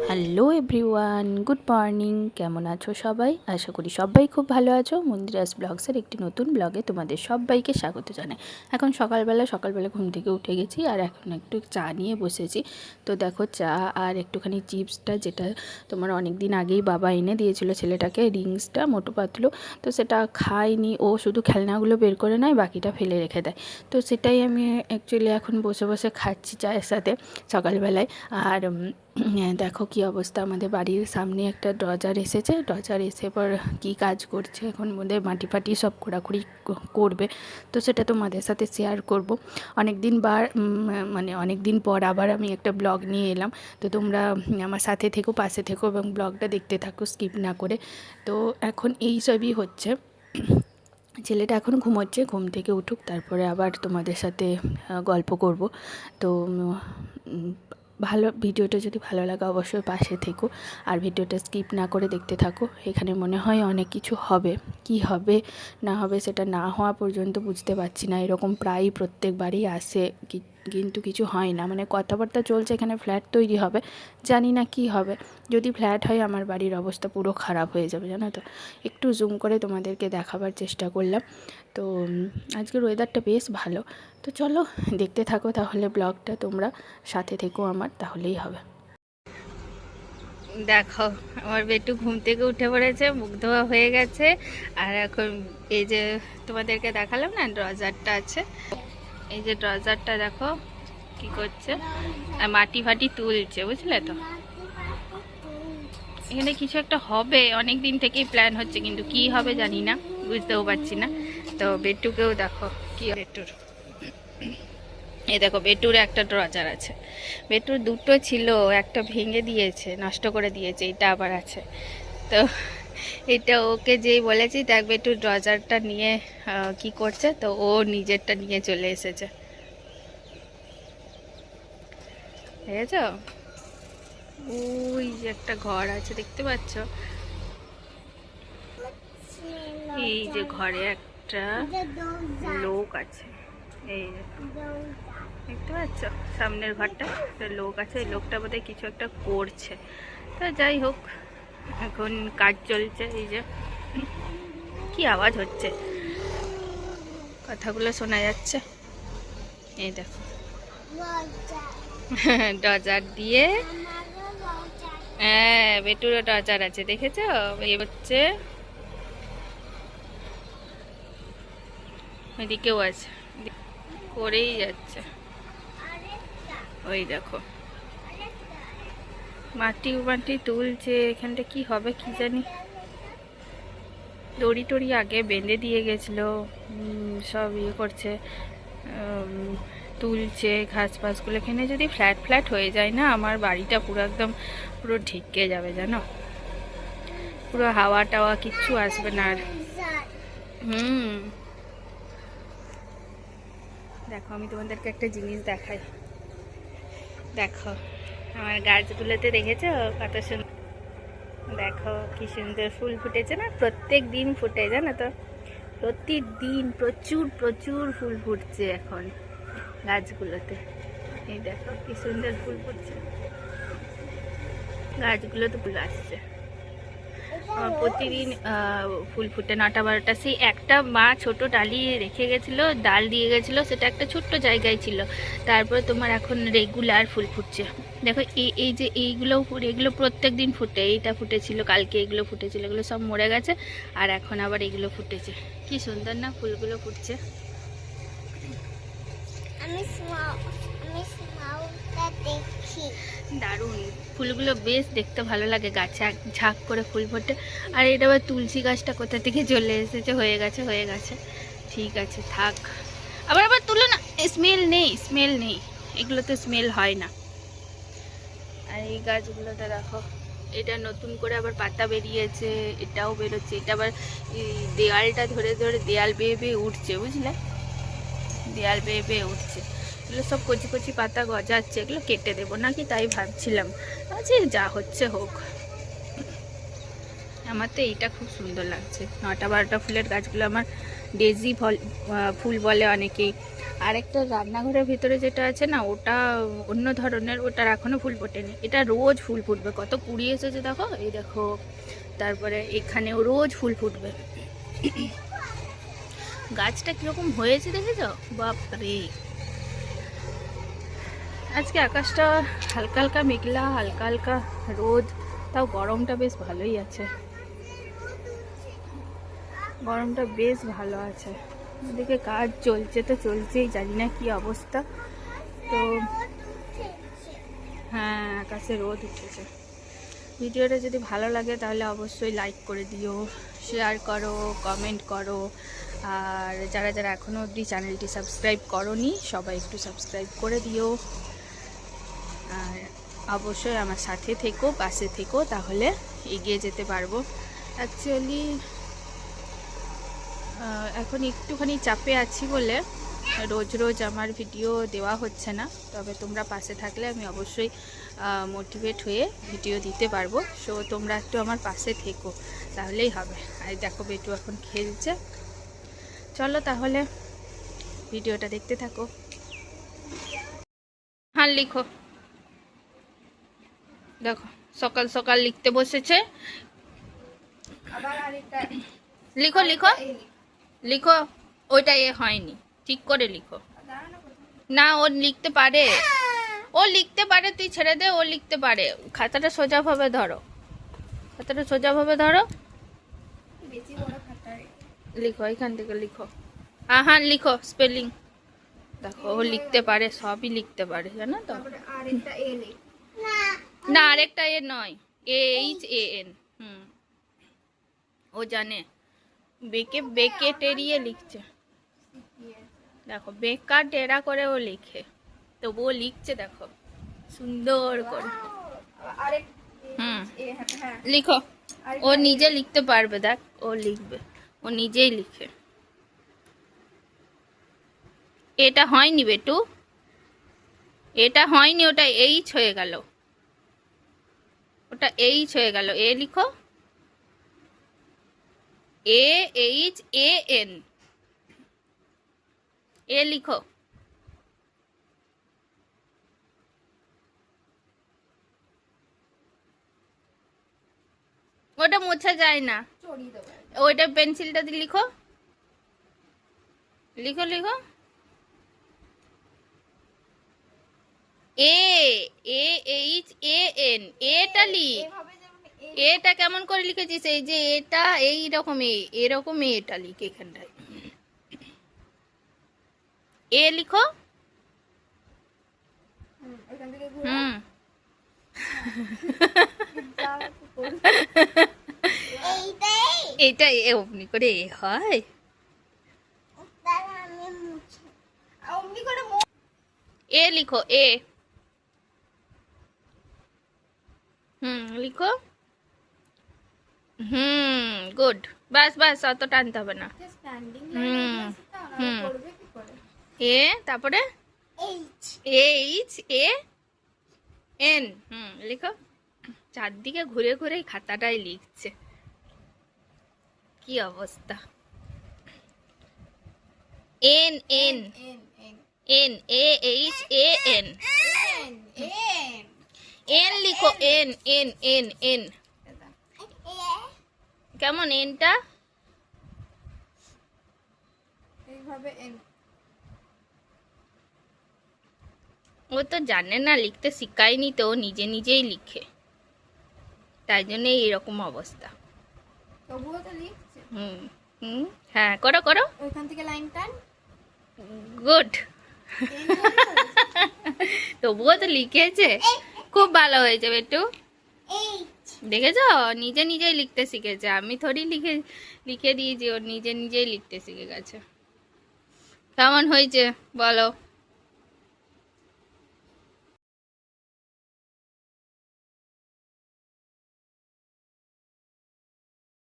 Hello everyone, good morning. কেমন আছো সবাই? আশা করি সবাই খুব ভালো আছো। মন্দিরাস ব্লগসের একটি নতুন ব্লগে তোমাদের সবাইকে স্বাগত জানাই। এখন সকালবেলা ঘুম থেকে উঠে গেছি আর এখন একটু চা নিয়ে বসেছি। তো দেখো, চা আর একটুখানি চিপসটা, যেটা তোমার অনেক দিন আগেই বাবা এনে দিয়েছিল ছেলেটাকে, রিংসটা মোটো পাতলু, তো সেটা খাইনি। ও শুধু খেলনাগুলো বের করে নেয়, বাকিটা ফেলে রেখে দেয়। তো সেটাই আমি অ্যাকচুয়ালি এখন বসে বসে খাচ্ছি চায়ের সাথে সকালবেলায়। আর দেখো কি অবস্থা, আমাদের বাড়ির সামনে একটা ড্রজার এসেছে। ড্রজার এসে পর কী কাজ করছে, এখন মধ্যে মাটি ফাটি সব খোঁড়াখুড়ি করবে। তো সেটা তোমাদের সাথে শেয়ার করব। অনেক দিন পর আবার আমি একটা ব্লগ নিয়ে এলাম। তো তোমরা আমার সাথে থেকো, পাশে থেকো এবং ব্লগটা দেখতে থাকো স্কিপ না করে। তো এখন এই সবই হচ্ছে। ছেলেটা এখন ঘুমোচ্ছে, ঘুম থেকে উঠুক, তারপরে আবার তোমাদের সাথে গল্প করব। তো ভিডিওটা যদি ভালো লাগে অবশ্যই পাশে থেকো আর ভিডিওটা স্কিপ না করে দেখতে থাকো। এখানে মনে হয় অনেক কিছু হবে, কি হবে না হবে সেটা না হওয়া পর্যন্ত বুঝতে পারছি না। এরকম প্রায়ই প্রত্যেকবারই আসে, কিন্তু কিছু হয় না। মানে কথাবার্তা চলছে এখানে ফ্ল্যাট তৈরি হবে, জানি না কি হবে। যদি ফ্ল্যাট হয় আমার বাড়ির অবস্থা পুরো খারাপ হয়ে যাবে, জানো তো। একটু জুম করে তোমাদেরকে দেখাবার চেষ্টা করলাম। তো আজকের ওয়েদারটা বেশ ভালো। তো চলো দেখতে থাকো তাহলে ব্লগটা, তোমরা সাথে থেকো আমার, তাহলেই হবে। দেখো, আমার বেটু ঘুম থেকে উঠে পড়েছে, মুখ ধোয়া হয়ে গেছে। আর এখন এই যে তোমাদেরকে দেখালাম না ড্রজারটা আছে, এই যে ড্রজারটা দেখো কি করছে, মাটি ফাটি তুলছে, বুঝলে তো। এখানে কিছু একটা হবে, অনেক দিন থেকেই প্ল্যান হচ্ছে, কিন্তু কি হবে জানি না, বুঝতেও পারছি না। তো বেটুকেও দেখো কি, বেটুর এই দেখো, বেটুর একটা ড্রজার আছে। বেটুর দুটো ছিল, একটা ভেঙে দিয়েছে, নষ্ট করে দিয়েছে, এটা আবার আছে। তো এটা ওকে যেই বলেছি দেখ বেটুর ড্রজারটা নিয়ে কি করছে, তো ও নিজেরটা নিয়ে চলে এসেছে, দেখেছ? ওই যে একটা ঘর আছে, দেখতে পাচ্ছ? এই যে ঘরে একটা লোক আছে, এই যে দেখতে পাচ্ছ সামনের ঘরটা, একটা লোক আছে। এই লোকটা বোধহয় কিছু একটা করছে। তো যাই হোক, এখন কাজ চলছে। এই যে কি আওয়াজ হচ্ছে, কথাগুলো শোনা যাচ্ছে। এই দেখো ডজার দিয়ে, হ্যাঁ বেটুরও ডজার আছে, দেখেছ? এই হচ্ছে, ওইদিকেও আছে, করেই যাচ্ছে। ওই দেখো মাটি মাটি তুলছে, এখানটা কি হবে কি জানি। দড়ি টড়ি আগে বেঁধে দিয়ে গেছিলো, সব ইয়ে করছে, তুলছে ঘাস ফাসগুলো। এখানে যদি ফ্ল্যাট ফ্ল্যাট হয়ে যায় না, আমার বাড়িটা পুরো একদম পুরো ঢেকে যাবে, জানো। পুরো হাওয়া টাওয়া কিচ্ছু আসবে না আর। দেখো আমি তোমাদেরকে একটা জিনিস দেখাই, দেখো আমার গাছগুলোতে, দেখেছো কত সুন্দর, দেখো কি সুন্দর ফুল ফুটেছে না। প্রত্যেক দিন ফুটে, জানো তো, প্রতিদিন প্রচুর প্রচুর ফুল ফুটছে এখন গাছগুলোতে। এই দেখো কি সুন্দর ফুল ফুটছে, গাছগুলোতে ফুল আসছে প্রতিদিন। ফুল ফুটে 9টা 12টা। সেই একটা মা ছোট ডালি রেখে গেছিলো, ডাল দিয়ে গেছিলো, সেটা একটা ছোট্ট জায়গায় ছিল। তারপরে তোমার এখন রেগুলার ফুল ফুটছে। দেখো এই যে এগুলো প্রত্যেক দিন ফুটে। এইটা ফুটেছিল কালকে, এগুলো ফুটেছিল, এগুলো সব মরে গেছে, আর এখন আবার এগুলো ফুটেছে। কি সুন্দর না ফুলগুলো ফুটছে। দারুণ ফুলগুলো, বেশ দেখতে ভালো লাগে, গাছে ঝাঁক করে ফুল ফোটে। আর এটা আবার তুলসী গাছটা কোথা থেকে চলে এসেছে, হয়ে গেছে। ঠিক আছে থাক, আবার তুলো না, স্মেল নেই, এগুলোতে স্মেল হয় না। আর এই গাছগুলোতে দেখো, এটা নতুন করে আবার পাতা বেরিয়েছে, এটাও বেরোচ্ছে। এটা আবার দেয়ালটা ধরে ধরে দেয়াল বেয়ে বেয়ে উঠছে, বুঝলে, দেয়াল বেয়ে বেয়ে উঠছে। এগুলো সব কচি কচি পাতা গজাচ্ছে, এগুলো কেটে দেবো নাকি তাই ভাবছিলাম। আচ্ছা যা হচ্ছে হোক, আমার তো এইটা খুব সুন্দর লাগছে। 9টা-12টা ফুলের গাছগুলো আমার ডেজি ফুল বলে অনেকেই। আরেকটা রান্নাঘরের ভিতরে যেটা আছে না, ওটা অন্য ধরনের, ওটার এখনও ফুল ফোটেনি। এটা রোজ ফুল ফুটবে, কত কুড়ি এসেছে দেখো, এই দেখো। তারপরে এখানেও রোজ ফুল ফুটবে। গাছটা কীরকম হয়েছে দেখেছ, বাপরে। আজকে আকাশটা হালকা হালকা মেঘলা, হালকা হালকা রোদ, তাও গরমটা বেশ ভালোই আছে, গরমটা বেশ ভালো আছে। এদিকে কাজ চলছে তো চলছেই, জানি না কি অবস্থা। তো হ্যাঁ, আকাশে রোদ উঠেছে। ভিডিওটা যদি ভালো লাগে তাহলে অবশ্যই লাইক করে দিও, শেয়ার করো, কমেন্ট করো। আর যারা যারা এখনও অবধি চ্যানেলটি সাবস্ক্রাইব করোনি, সবাই একটু সাবস্ক্রাইব করে দিও। আর অবশ্যই আমার সাথে থেকো, পাশে থেকো, তাহলে এগিয়ে যেতে পারবো। অ্যাকচুয়ালি এখন একটুখানি চাপে আছি বলে রোজ রোজ আমার ভিডিও দেওয়া হচ্ছে না। তবে তোমরা পাশে থাকলে আমি অবশ্যই মোটিভেট হয়ে ভিডিও দিতে পারবো। সো তোমরা একটু আমার পাশে থেকো, তাহলেই হবে। আর দেখো বেটু এখন খেলছে। চলো তাহলে ভিডিওটা দেখতে থাকো। হ্যাঁ লিখো, দেখো সকাল সকাল লিখতে বসেছে। লিখো লিখো লিখো, ওইটা এ হয়নি, ঠিক করে লিখো। না, ও লিখতে পারে, ও লিখতে পারে, তুই ছেড়ে দে, ও লিখতে পারে। খাতাটা সোজাভাবে ধরো, খাতাটা সোজাভাবে ধরো, লিখো, এখান থেকে লিখো। হ্যাঁ লিখো স্পেলিং। দেখো ও লিখতে পারে, সবই লিখতে পারে, জানো তো। না, আরেকটা এ নয়, AHAN। ও জানে, বেকে বেকে টেরিয়ে লিখছে। দেখো বেকা টেরা করে ও লিখে, তো ও লিখছে দেখো সুন্দর করে। লিখো, ও নিজে লিখতে পারবে, দেখ ও লিখবে, ও নিজেই লিখে। এটা হয়নি বেটু, এটা হয়নি, ওটা এইচ হয়ে গেল, ওটা এইচ হয়ে গেল। এ লিখো, AHAN, এ লিখো। ওটা মোছা যায় না, ওইটা পেন্সিলটা দিয়ে লিখো, লিখো লিখো। AHAN, এটা লিখ। এটা কেমন করে লিখেছিস, এই যে এটা এইরকম, এরকম এটা লিখ এখানটায়। এ লিখো। এটা এ অমনি করে এ হয়। এ লিখো, এ। লিখো। গুড, বাস বাস, অত টানতে হবে না। এ, তারপরে AHAN। লিখো। চারদিকে ঘুরে ঘুরে খাতাটাই লিখছে, কি অবস্থা। N N N AHAN, N লিখো, N N N N। কেমন এনটা, এইভাবে এন। ও তো জানে না লিখতে, শিখায়নি তো, ও নিজে নিজেই লিখে, তাই জন্য এরকম অবস্থা। তবুও তো লিখছে। হ্যাঁ করো করো, ওইখান থেকে লাইন টান। গুড, তবুও তো লিখেছে, খুব ভালো হয়েছে বেটু। দেখেছ, নিজে নিজেই লিখতে শিখেছে, আমি থোড়ি লিখে দিয়েছি, ও নিজে নিজেই লিখতে শিখে গেছে। কেমন হয়েছে বলো।